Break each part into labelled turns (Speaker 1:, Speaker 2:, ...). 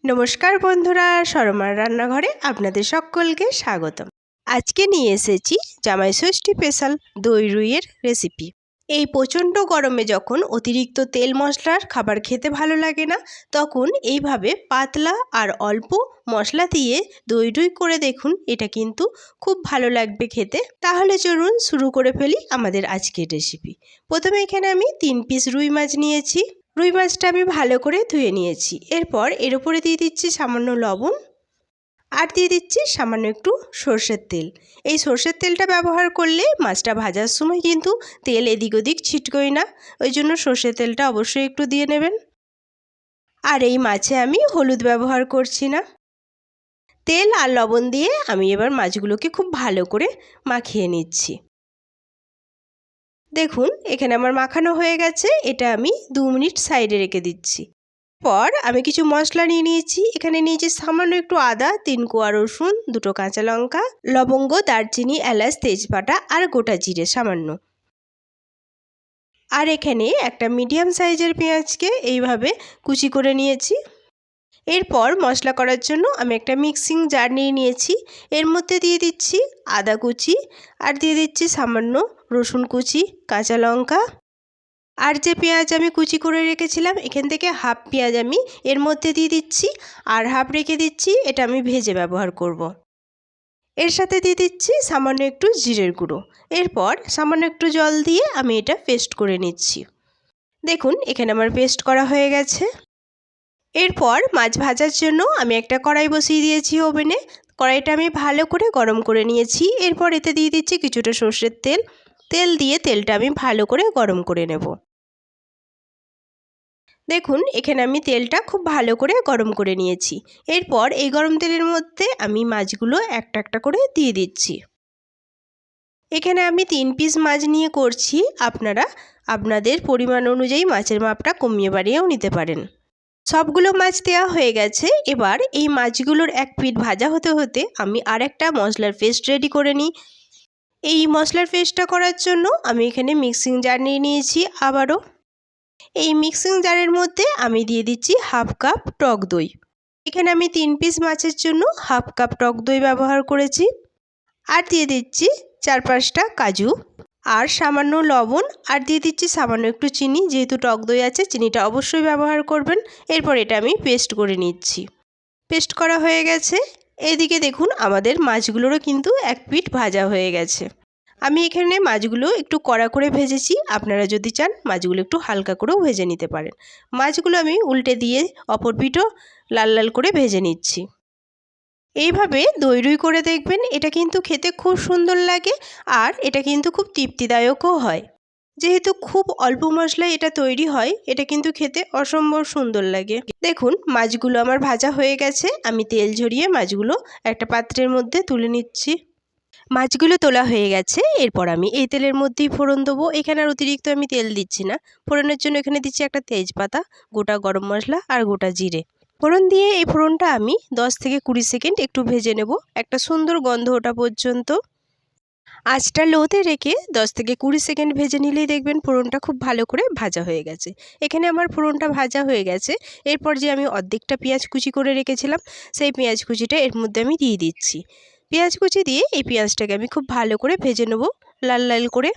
Speaker 1: নমস্কার বন্ধুরা, শর্মার রান্নাঘরে আপনাদের সকলকে স্বাগতম। আজকে নিয়ে এসেছি জামাই ষষ্ঠী স্পেশাল দই রুইয়ের রেসিপি। এই প্রচণ্ড গরমে যখন অতিরিক্ত তেল মশলার খাবার খেতে ভালো লাগে না, তখন এইভাবে পাতলা আর অল্প মশলা দিয়ে দই রুই করে দেখুন, এটা কিন্তু খুব ভালো লাগবে খেতে। তাহলে চলুন শুরু করে ফেলি আমাদের আজকের রেসিপি। প্রথমে এখানে আমি 3 পিস রুই মাছ নিয়েছি। রুই মাছটা আমি ভালো করে ধুয়ে নিয়েছি। এরপর এর উপরে দিয়ে দিচ্ছি সামান্য লবণ আর দিয়ে দিচ্ছি সামান্য একটু সর্ষের তেল। এই সর্ষের তেলটা ব্যবহার করলে মাছটা ভাজার সময় কিন্তু তেল এদিক ওদিক ছিটকোয় না, ওই জন্য সর্ষের তেলটা অবশ্যই একটু দিয়ে নেবেন। আর এই মাছে আমি হলুদ ব্যবহার করছি না। তেল আর লবণ দিয়ে আমি এবার মাছগুলোকে খুব ভালো করে মাখিয়ে নিচ্ছি। দেখুন এখানে আমার মাখানো হয়ে গেছে। এটা আমি 2 মিনিট সাইডে রেখে দিচ্ছি। পর আমি কিছু মশলা নিয়ে নিয়েছি। এখানে নিয়েছি সামান্য একটু আদা, 3 কোয়া রসুন, 2টো কাঁচা লঙ্কা, লবঙ্গ, দারচিনি, এলাচ, তেজপাতা আর গোটা জিরে সামান্য। আর এখানে একটা মিডিয়াম সাইজের পেঁয়াজকে এইভাবে কুচি করে নিয়েছি। এরপর মশলা করার জন্য আমি একটা মিক্সিং জার নিয়ে নিয়েছি। এর মধ্যে দিয়ে দিচ্ছি আদা কুচি আর দিয়ে দিচ্ছি সামান্য রসুন কুচি, কাঁচা লঙ্কা আর যে পেঁয়াজ আমি কুচি করে রেখেছিলাম, এখান থেকে হাফ পেঁয়াজ আমি এর মধ্যে দিয়ে দিচ্ছি আর হাফ রেখে দিচ্ছি, এটা আমি ভেজে ব্যবহার করব। এর সাথে দিয়ে দিচ্ছি সামান্য একটু জিরের গুঁড়ো। এরপর সামান্য একটু জল দিয়ে আমি এটা পেস্ট করে নিচ্ছি। দেখুন এখানে আমার পেস্ট করা হয়ে গেছে। এরপর মাছ ভাজার জন্য আমি একটা কড়াই বসিয়ে দিয়েছি ওভেনে। কড়াইটা আমি ভালো করে গরম করে নিয়েছি। এরপর এতে দিয়ে দিচ্ছি কিছুটা সর্ষের তেল। তেল দিয়ে তেলটা আমি ভালো করে গরম করে নেব। দেখুন এখানে আমি তেলটা খুব ভালো করে গরম করে নিয়েছি। এরপর এই গরম তেলের মধ্যে আমি মাছগুলো একটা একটা করে দিয়ে দিচ্ছি। এখানে আমি 3 পিস মাছ নিয়ে করছি। আপনারা আপনাদের পরিমাণ অনুযায়ী মাছের মাপটা কমিয়ে বাড়িয়েও নিতে পারেন। সবগুলো মাছ দেওয়া হয়ে গেছে। এবার এই মাছগুলোর এক পিঠ ভাজা হতে হতে আমি আরেকটা মশলার পেস্ট রেডি করে নিই। এই মশলার পেস্টটা করার জন্য আমি এখানে মিক্সিং জার নিয়ে নিয়েছি। আবারও এই মিক্সিং জারের মধ্যে আমি দিয়ে দিচ্ছি হাফ কাপ টক দই। এখানে আমি 3 পিস মাছের জন্য হাফ কাপ টক দই ব্যবহার করেছি। আর দিয়ে দিচ্ছি 4-5টা কাজু আর সামান্য লবণ আর দিয়ে দিচ্ছি সামান্য একটু চিনি। যেহেতু টক দই আছে, চিনিটা অবশ্যই ব্যবহার করবেন। এরপর এটা আমি পেস্ট করে নিচ্ছি। পেস্ট করা হয়ে গেছে। এদিকে দেখুন আমাদের মাছগুলোরও কিন্তু এক পিঠ ভাজা হয়ে গেছে। আমি এখানে মাছগুলো একটু কড়া করে ভেজেছি। আপনারা যদি চান মাছগুলো একটু হালকা করেও ভেজে নিতে পারেন। মাছগুলো আমি উল্টে দিয়ে অপর পিঠও লাল লাল করে ভেজে নিচ্ছি। এইভাবে দই রুই করে দেখবেন, এটা কিন্তু খেতে খুব সুন্দর লাগে আর এটা কিন্তু খুব তৃপ্তিদায়কও হয়। যেহেতু খুব অল্প মশলায় এটা তৈরি হয়, এটা কিন্তু খেতে অসম্ভব সুন্দর লাগে। দেখুন মাছগুলো আমার ভাজা হয়ে গেছে। আমি তেল ঝরিয়ে মাছগুলো একটা পাত্রের মধ্যে তুলে নিচ্ছি। মাছগুলো তোলা হয়ে গেছে। এরপর আমি এই তেলের মধ্যেই ফোড়ন দেবো। এখানে আর অতিরিক্ত আমি তেল দিচ্ছি না। ফোড়নের জন্য এখানে দিচ্ছি একটা তেজপাতা, গোটা গরম মশলা আর গোটা জিরে। ফোড়ন দিয়ে এই ফোড়নটা আমি 10 থেকে 20 সেকেন্ড একটু ভেজে নেব, একটা সুন্দর গন্ধ ওঠা পর্যন্ত। আঁচটা লোতে রেখে 10 থেকে 20 সেকেন্ড ভেজে নিলেই দেখবেন ফোড়নটা খুব ভালো করে ভাজা হয়ে গেছে। এখানে আমার ফোড়নটা ভাজা হয়ে গেছে। এরপর যে আমি অর্ধেকটা পেঁয়াজ কুচি করে রেখেছিলাম, সেই পেঁয়াজ কুচিটা এর মধ্যে আমি দিয়ে দিচ্ছি। পেঁয়াজ কুচি দিয়ে এই পেঁয়াজটাকে আমি খুব ভালো করে ভেজে নেব, লাল লাল করে।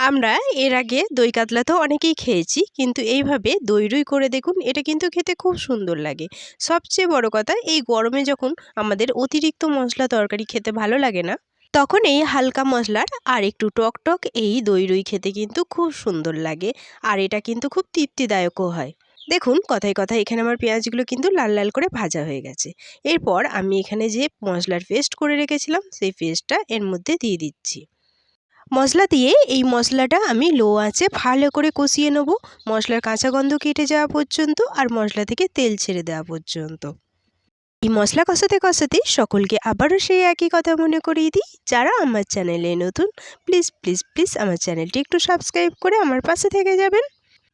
Speaker 1: আমরা এর আগে দই কাতলা তো অনেকেই খেয়েছি, কিন্তু এইভাবে দই রুই করে দেখুন, এটা কিন্তু খেতে খুব সুন্দর লাগে। সবচেয়ে বড় কথা, এই গরমে যখন আমাদের অতিরিক্ত মশলা তরকারি খেতে ভালো লাগে না, তখন এই হালকা মশলার আর একটু টক টক এই দই রুই খেতে কিন্তু খুব সুন্দর লাগে। আর এটা কিন্তু খুব তৃপ্তিদায়কও হয়। দেখুন কথায় কথায় এখানে আমার পেঁয়াজগুলো কিন্তু লাল লাল করে ভাজা হয়ে গেছে। এরপর আমি এখানে যে মশলার পেস্ট করে রেখেছিলাম, সেই পেস্টটা এর মধ্যে দিয়ে দিচ্ছি। মশলা দিয়ে এই মশলাটা আমি লো আঁচে ভালো করে কষিয়ে নেব, মশলার কাঁচা গন্ধ কেটে যাওয়া পর্যন্ত আর মশলা থেকে তেল ছেড়ে দেওয়া পর্যন্ত। এই মশলা কষাতে কষাতে সকলকে আবারও সেই একই কথা মনে করিয়ে দিই, যারা আমার চ্যানেলে নতুন প্লিজ প্লিজ প্লিজ আমার চ্যানেলটি একটু সাবস্ক্রাইব করে আমার পাশে থেকে যাবেন।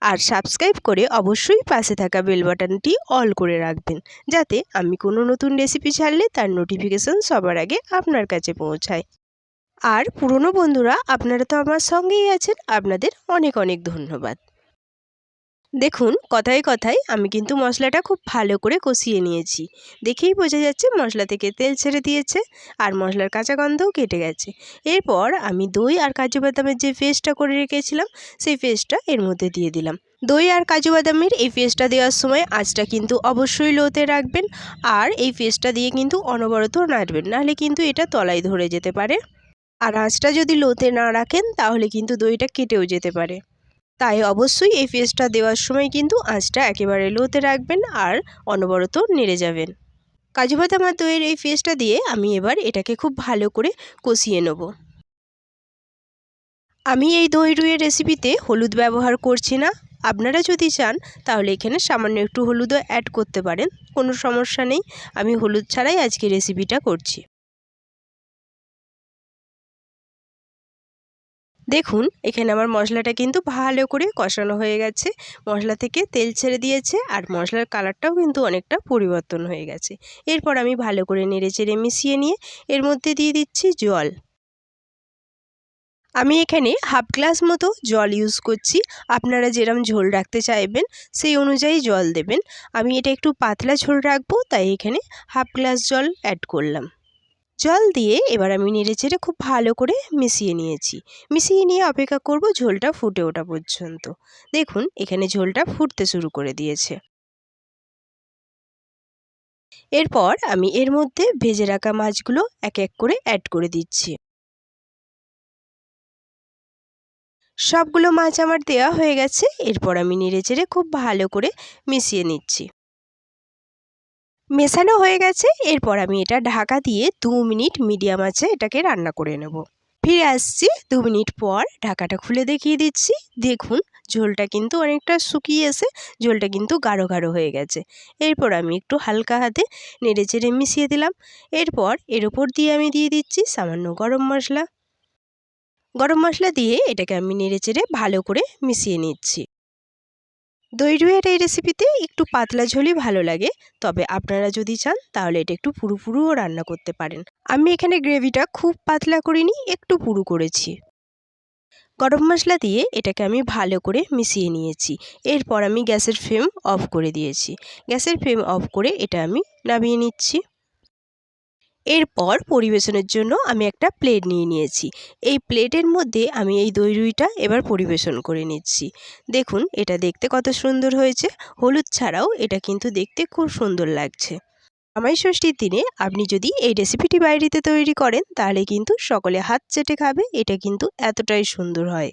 Speaker 1: আর সাবস্ক্রাইব করে অবশ্যই পাশে থাকা বেল বাটনটি অল করে রাখবেন, যাতে আমি কোনো নতুন রেসিপি ছাড়লে তার নোটিফিকেশন সবার আগে আপনার কাছে পৌঁছায়। আর পুরনো বন্ধুরা আপনারা তো আমার সঙ্গেই আছেন, আপনাদের অনেক অনেক ধন্যবাদ। দেখুন কথায় কথায় আমি কিন্তু মশলাটা খুব ভালো করে কষিয়ে নিয়েছি। দেখেই বোঝা যাচ্ছে মশলা থেকে তেল ছেড়ে দিয়েছে আর মশলার কাঁচা গন্ধও কেটে গেছে। এরপর আমি দই আর কাজু বাদামের যে পেস্টটা করে রেখেছিলাম সেই পেস্টটা এর মধ্যে দিয়ে দিলাম। দই আর কাজু বাদামের এই পেস্টটা দেওয়ার সময় আঁচটা কিন্তু অবশ্যই লোতে রাখবেন আর এই পেস্টটা দিয়ে কিন্তু অনবরত নাড়বেন, নাহলে কিন্তু এটা তলায় ধরে যেতে পারে। আর আঁচটা যদি লোতে না রাখেন তাহলে কিন্তু দইটা কেটেও যেতে পারে। তাই অবশ্যই এই পেস্টটা দেওয়ার সময় কিন্তু আঁচটা একেবারে লোতে রাখবেন আর অনবরত নেড়ে যাবেন। কাজু বাদাম আর দইয়ের এই পেস্টটা দিয়ে আমি এবার এটাকে খুব ভালো করে কষিয়ে নেব। আমি এই দই রুইয়ের রেসিপিতে হলুদ ব্যবহার করছি না। আপনারা যদি চান তাহলে এখানে সামান্য একটু হলুদও অ্যাড করতে পারেন, কোনো সমস্যা নেই। আমি হলুদ ছাড়াই আজকে রেসিপিটা করছি। দেখুন এখানে আমার মশলাটা কিন্তু ভালো করে কষানো হয়ে গেছে, মশলা থেকে তেল ছেড়ে দিয়েছে আর মশলার কালারটাও কিন্তু অনেকটা পরিবর্তন হয়ে গেছে। এরপর আমি ভালো করে নেড়েচেড়ে মিশিয়ে নিয়ে এর মধ্যে দিয়ে দিচ্ছি জল। আমি এখানে হাফ গ্লাস মতো জল ইউজ করছি। আপনারা যেরকম ঝোল রাখতে চাইবেন সেই অনুযায়ী জল দেবেন। আমি এটা একটু পাতলা ঝোল রাখবো, তাই এখানে হাফ গ্লাস জল অ্যাড করলাম। জল দিয়ে এবার আমি নেড়েচেড়ে খুব ভালো করে মিশিয়ে নিয়েছি। মিশিয়ে নিয়ে অপেক্ষা করব ঝোলটা ফুটে ওঠা পর্যন্ত। দেখুন এখানে ঝোলটা ফুটতে শুরু করে দিয়েছে। এরপর আমি এর মধ্যে ভেজে রাখা মাছগুলো এক এক করে অ্যাড করে দিচ্ছি। সবগুলো মাছ আমার দেওয়া হয়ে গেছে। এরপর আমি নেড়েচেড়ে খুব ভালো করে মিশিয়ে নিচ্ছি। মেশানো হয়ে গেছে। এরপর আমি এটা ঢাকা দিয়ে 2 মিনিট মিডিয়াম আঁচে এটাকে রান্না করে নেব। ফিরে আসছি 2 মিনিট পর। ঢাকাটা খুলে দেখিয়ে দিচ্ছি। দেখুন ঝোলটা কিন্তু অনেকটা শুকিয়ে এসে ঝোলটা কিন্তু গাঢ় গাঢ় হয়ে গেছে। এরপর আমি একটু হালকা হাতে নেড়েচেড়ে মিশিয়ে দিলাম। এরপর এর ওপর দিয়ে আমি দিয়ে দিচ্ছি সামান্য গরম মশলা। গরম মশলা দিয়ে এটাকে আমি নেড়েচেড়ে ভালো করে মিশিয়ে নিচ্ছি। দই রুইয়ের এই রেসিপিতে একটু পাতলা ঝোলই ভালো লাগে, তবে আপনারা যদি চান তাহলে এটা একটু পুরু পুরুও রান্না করতে পারেন। আমি এখানে গ্রেভিটা খুব পাতলা করিনি, একটু পুরু করেছি। গরম মশলা দিয়ে এটাকে আমি ভালো করে মিশিয়ে নিয়েছি। এরপর আমি গ্যাসের ফ্লেম অফ করে দিয়েছি। গ্যাসের ফ্লেম অফ করে এটা আমি নামিয়ে নিচ্ছি। এরপর পরিবেশনের জন্য আমি একটা প্লেট নিয়ে নিয়েছি। এই প্লেটের মধ্যে আমি এই দই রুইটা এবার পরিবেশন করে নিচ্ছি। দেখুন এটা দেখতে কত সুন্দর হয়েছে। হলুদ ছাড়াও এটা কিন্তু দেখতে খুব সুন্দর লাগছে। জামাই ষষ্ঠীর দিনে আপনি যদি এই রেসিপিটি বাড়িতে তৈরি করেন তাহলে কিন্তু সকলে হাত চেটে খাবে। এটা কিন্তু এতটাই সুন্দর হয়।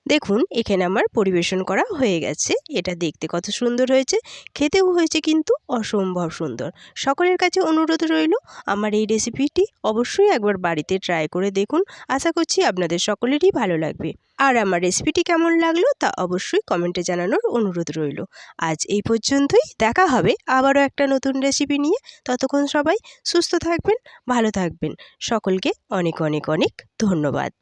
Speaker 1: দেখুন এখানে আমার পরিবেশন করা হয়ে গেছে। এটা দেখতে কত সুন্দর হয়েছে, খেতেও হয়েছে কিন্তু অসম্ভব সুন্দর। সকলের কাছে অনুরোধ রইল আমার এই রেসিপিটি অবশ্যই একবার বাড়িতে ট্রাই করে দেখুন। আশা করছি আপনাদের সকলেরই ভালো লাগবে। আর আমার রেসিপিটি কেমন লাগলো তা অবশ্যই কমেন্টে জানানোর অনুরোধ রইল। আজ এই পর্যন্তই। দেখা হবে আবারও একটা নতুন রেসিপি নিয়ে। ততক্ষণ সবাই সুস্থ থাকবেন, ভালো থাকবেন। সকলকে অনেক অনেক অনেক ধন্যবাদ।